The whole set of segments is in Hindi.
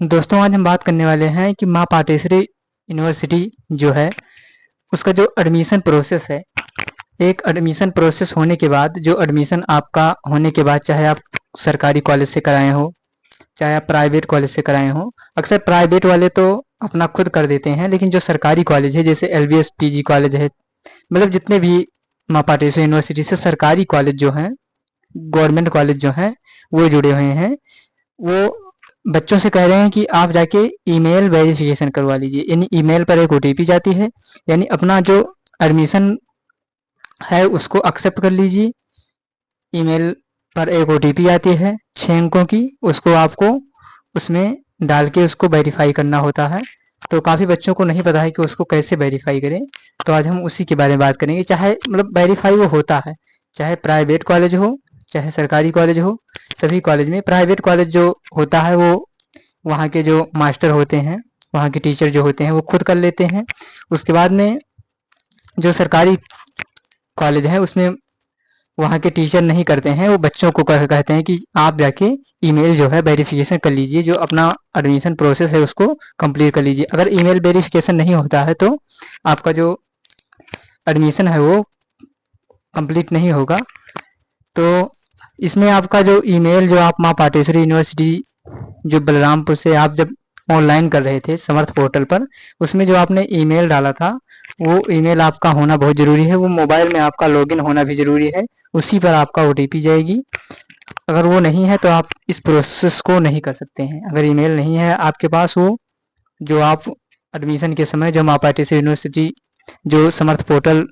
दोस्तों आज हम बात करने वाले हैं कि माँ पाटेश्वरी यूनिवर्सिटी जो है उसका जो एडमिशन प्रोसेस है। एक एडमिशन प्रोसेस होने के बाद जो एडमिशन आपका होने के बाद चाहे आप सरकारी कॉलेज से कराए हो चाहे आप प्राइवेट कॉलेज से कराए हो। अक्सर प्राइवेट वाले तो अपना खुद कर देते हैं, लेकिन जो सरकारी कॉलेज है जैसे एलबीएस पीजी कॉलेज है, मतलब जितने भी माँ पाटेश्वरी यूनिवर्सिटी से सरकारी कॉलेज जो हैं, गवर्नमेंट कॉलेज जो हैं वो जुड़े हुए हैं, वो बच्चों से कह रहे हैं कि आप जाके ईमेल वेरिफिकेशन करवा लीजिए। यानी ईमेल पर एक ओटीपी जाती है, यानी अपना जो एडमिशन है उसको एक्सेप्ट कर लीजिए। ईमेल पर एक ओटीपी आती है 6 अंकों की, उसको आपको उसमें डाल के उसको वेरीफाई करना होता है। तो काफ़ी बच्चों को नहीं पता है कि उसको कैसे वेरीफाई करें, तो आज हम उसी के बारे में बात करेंगे। चाहे मतलब वेरीफाई वो होता है चाहे प्राइवेट कॉलेज हो चाहे सरकारी कॉलेज हो। सभी कॉलेज में प्राइवेट कॉलेज जो होता है वो वहाँ के जो मास्टर होते हैं, वहाँ के टीचर जो होते हैं वो खुद कर लेते हैं। उसके बाद में जो सरकारी कॉलेज है उसमें वहाँ के टीचर नहीं करते हैं, वो बच्चों को कहते हैं कि आप जाके ईमेल जो है वेरिफिकेशन कर लीजिए, जो अपना एडमिशन प्रोसेस है उसको कंप्लीट कर लीजिए। अगर ईमेल वेरिफिकेशन नहीं होता है तो आपका जो एडमिशन है वो कंप्लीट नहीं होगा। तो इसमें आपका जो ईमेल जो आप माँ पाटेश्वरी यूनिवर्सिटी जो बलरामपुर से आप जब ऑनलाइन कर रहे थे समर्थ पोर्टल पर, उसमें जो आपने ईमेल डाला था वो ईमेल आपका होना बहुत ज़रूरी है। वो मोबाइल में आपका लॉगिन होना भी ज़रूरी है, उसी पर आपका ओटीपी जाएगी। अगर वो नहीं है तो आप इस प्रोसेस को नहीं कर सकते हैं। अगर ईमेल नहीं है आपके पास, वो जो आप एडमिशन के समय जो माँ पाटेश्वरी यूनिवर्सिटी जो समर्थ पोर्टल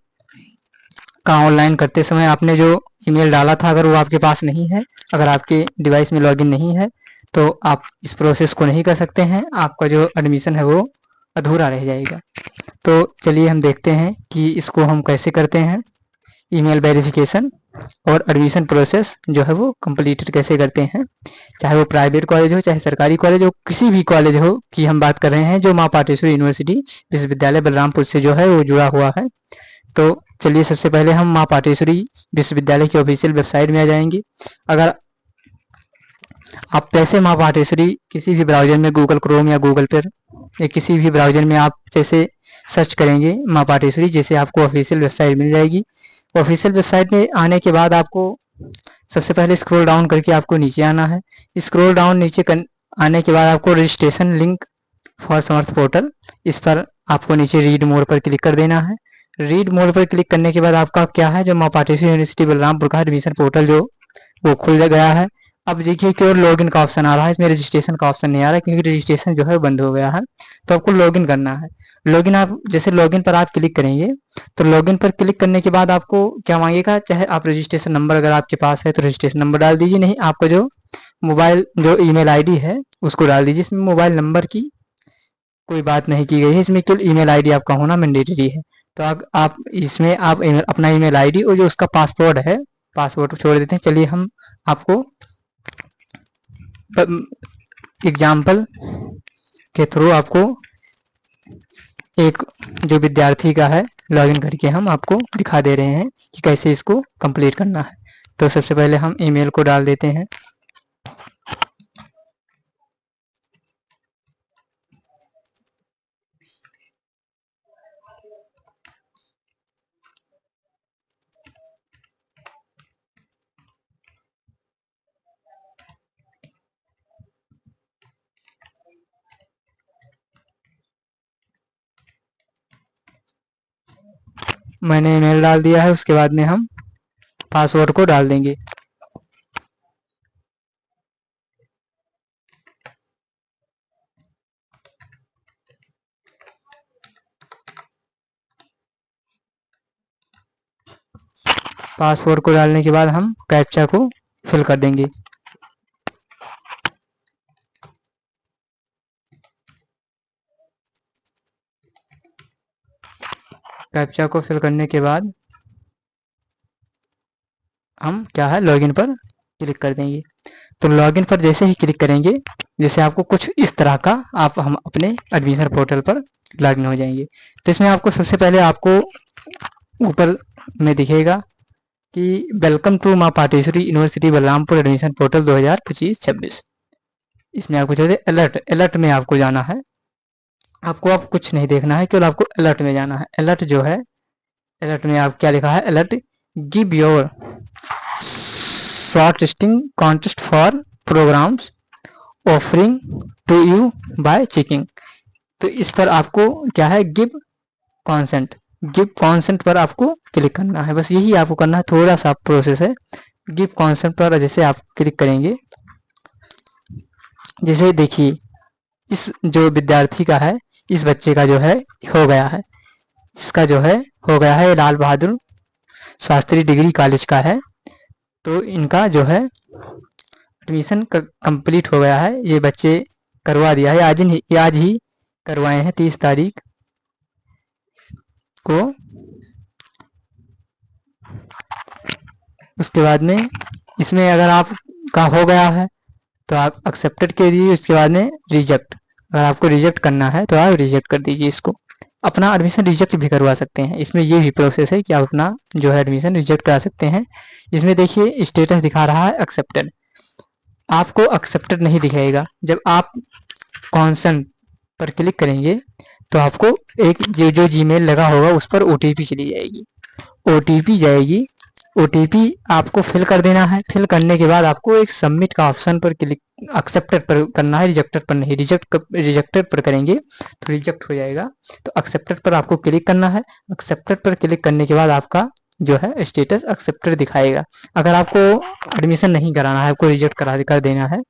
का ऑनलाइन करते समय आपने जो ईमेल डाला था, अगर वो आपके पास नहीं है, अगर आपके डिवाइस में लॉगिन नहीं है, तो आप इस प्रोसेस को नहीं कर सकते हैं। आपका जो एडमिशन है वो अधूरा रह जाएगा। तो चलिए हम देखते हैं कि इसको हम कैसे करते हैं, ईमेल वेरिफिकेशन और एडमिशन प्रोसेस जो है वो कंप्लीट कैसे करते हैं। चाहे वो प्राइवेट कॉलेज हो चाहे सरकारी कॉलेज हो, किसी भी कॉलेज हो की हम बात कर रहे हैं जो माँ पाटेश्वरी यूनिवर्सिटी विश्वविद्यालय बलरामपुर से जो है वो जुड़ा हुआ है। तो चलिए सबसे पहले हम माँ पाटेश्वरी विश्वविद्यालय की ऑफिशियल वेबसाइट में आ जाएंगे। अगर आप जैसे माँ पाटेश्वरी किसी भी ब्राउज़र में गूगल क्रोम या गूगल पर या किसी भी ब्राउज़र में आप जैसे सर्च करेंगे माँ पाटेश्वरी, जैसे आपको ऑफिशियल वेबसाइट मिल जाएगी। ऑफिशियल वेबसाइट में आने के बाद आपको सबसे पहले स्क्रॉल डाउन करके आपको नीचे आना है। स्क्रॉल डाउन नीचे आने के बाद आपको registration link for Samarth portal, इस पर आपको नीचे रीड मोर पर क्लिक कर देना है। रीड मोर पर क्लिक करने के बाद आपका क्या है, जो माँ पाटेश्वरी यूनिवर्सिटी बलरामपुर का एडमिशन पोर्टल जो वो खुल गया है। अब देखिए कि और लॉगिन का ऑप्शन आ रहा है, इसमें रजिस्ट्रेशन का ऑप्शन नहीं आ रहा है क्योंकि रजिस्ट्रेशन जो है बंद हो गया है। तो आपको लॉगिन करना है। लॉगिन आप जैसे लॉगिन पर आप क्लिक करेंगे तो लॉगिन पर क्लिक करने के बाद आपको क्या मांगेगा, चाहे आप रजिस्ट्रेशन नंबर अगर आपके पास है तो रजिस्ट्रेशन नंबर डाल दीजिए, नहीं आपका जो मोबाइल जो ईमेल आईडी है उसको डाल दीजिए। इसमें मोबाइल नंबर की कोई बात नहीं की गई है, इसमें केवल ईमेल आईडी आपका होना मैंडेटरी है। तो आप इसमें आप अपना ईमेल आईडी और जो उसका पासवर्ड है, पासवर्ड छोड़ देते हैं। चलिए हम आपको एग्जाम्पल के थ्रू आपको एक जो विद्यार्थी का है लॉगिन करके हम आपको दिखा दे रहे हैं कि कैसे इसको कंप्लीट करना है। तो सबसे पहले हम ईमेल को डाल देते हैं। मैंने ईमेल डाल दिया है, उसके बाद में हम पासवर्ड को डाल देंगे। पासवर्ड को डालने के बाद हम कैप्चा को फिल कर देंगे। कैप्चा को फिल करने के बाद हम क्या है लॉगिन पर क्लिक कर देंगे। तो लॉगिन पर जैसे ही क्लिक करेंगे, जैसे आपको कुछ इस तरह का आप हम अपने एडमिशन पोर्टल पर लॉगिन हो जाएंगे। तो इसमें आपको सबसे पहले आपको ऊपर में दिखेगा कि वेलकम टू माँ Pateshwari university Balrampur admission portal 2025-26। इसमें आपको चाहिए अलर्ट, अलर्ट में आपको जाना है। आपको अब कुछ नहीं देखना है, केवल आपको अलर्ट में जाना है। अलर्ट जो है, अलर्ट में आप क्या लिखा है, alert give your short listing contest for programs offering to you by checking. तो इस पर आपको क्या है, गिव कॉन्सेंट, गिव कॉन्सेंट पर आपको क्लिक करना है। बस यही आपको करना है, थोड़ा सा प्रोसेस है। गिव कॉन्सेंट पर जैसे आप क्लिक करेंगे, जैसे देखिए इस जो विद्यार्थी का है, इस बच्चे का जो है हो गया है, इसका जो है हो गया है, लाल बहादुर शास्त्री डिग्री कॉलेज का है। तो इनका जो है एडमिशन कंप्लीट हो गया है, ये बच्चे करवा दिया है, आज ही करवाए हैं 30 तारीख को। उसके बाद में इसमें अगर आप का हो गया है तो आप एक्सेप्टेड के दीजिए, उसके बाद में रिजेक्ट, अगर आपको रिजेक्ट करना है तो आप रिजेक्ट कर दीजिए इसको। अपना एडमिशन रिजेक्ट भी करवा सकते हैं, इसमें ये भी प्रोसेस है कि आप अपना जो है एडमिशन रिजेक्ट करा सकते हैं। इसमें देखिए स्टेटस दिखा रहा है एक्सेप्टेड, आपको एक्सेप्टेड नहीं दिखाएगा। जब आप कॉन्सेंट पर क्लिक करेंगे तो आपको एक जो जीमेल लगा होगा उस पर ओटीपी चली जाएगी, ओटीपी जाएगी, ओटीपी आपको फिल कर देना है। फिल करने के बाद आपको एक सबमिट का ऑप्शन पर क्लिक, एक्सेप्टेड पर करना है, रिजेक्टेड पर नहीं। रिजेक्टेड पर करेंगे तो रिजेक्ट हो जाएगा, तो एक्सेप्टेड पर आपको क्लिक करना है। एक्सेप्टेड पर क्लिक करने के बाद आपका जो है स्टेटस एक्सेप्टेड दिखाएगा। अगर आपको एडमिशन नहीं कराना है, आपको रिजेक्ट कर देना है,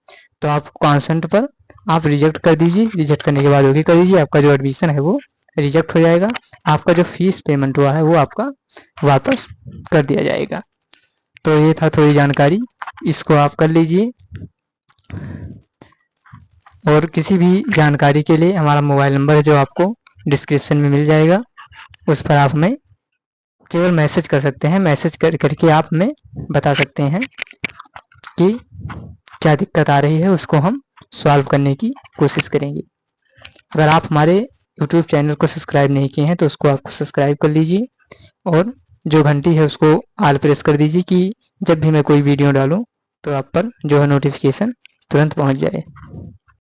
तो आप कॉन्सेंट पर आप रिजेक्ट कर दीजिए। रिजेक्ट करने के बाद ओके कर दीजिए, आपका जो एडमिशन है वो रिजेक्ट हो जाएगा। आपका जो फीस पेमेंट हुआ है वो आपका वापस कर दिया जाएगा। तो ये था थोड़ी जानकारी, इसको आप कर लीजिए। और किसी भी जानकारी के लिए हमारा मोबाइल नंबर है जो आपको डिस्क्रिप्शन में मिल जाएगा, उस पर आप हमें केवल मैसेज कर सकते हैं। मैसेज करके आप हमें बता सकते हैं कि क्या दिक्कत आ रही है, उसको हम सॉल्व करने की कोशिश करेंगे। अगर आप हमारे यूट्यूब चैनल को सब्सक्राइब नहीं किए हैं तो उसको आपको सब्सक्राइब कर लीजिए, और जो घंटी है उसको ऑल प्रेस कर दीजिए कि जब भी मैं कोई वीडियो डालूं तो आप पर जो है नोटिफिकेशन तुरंत पहुंच जाए।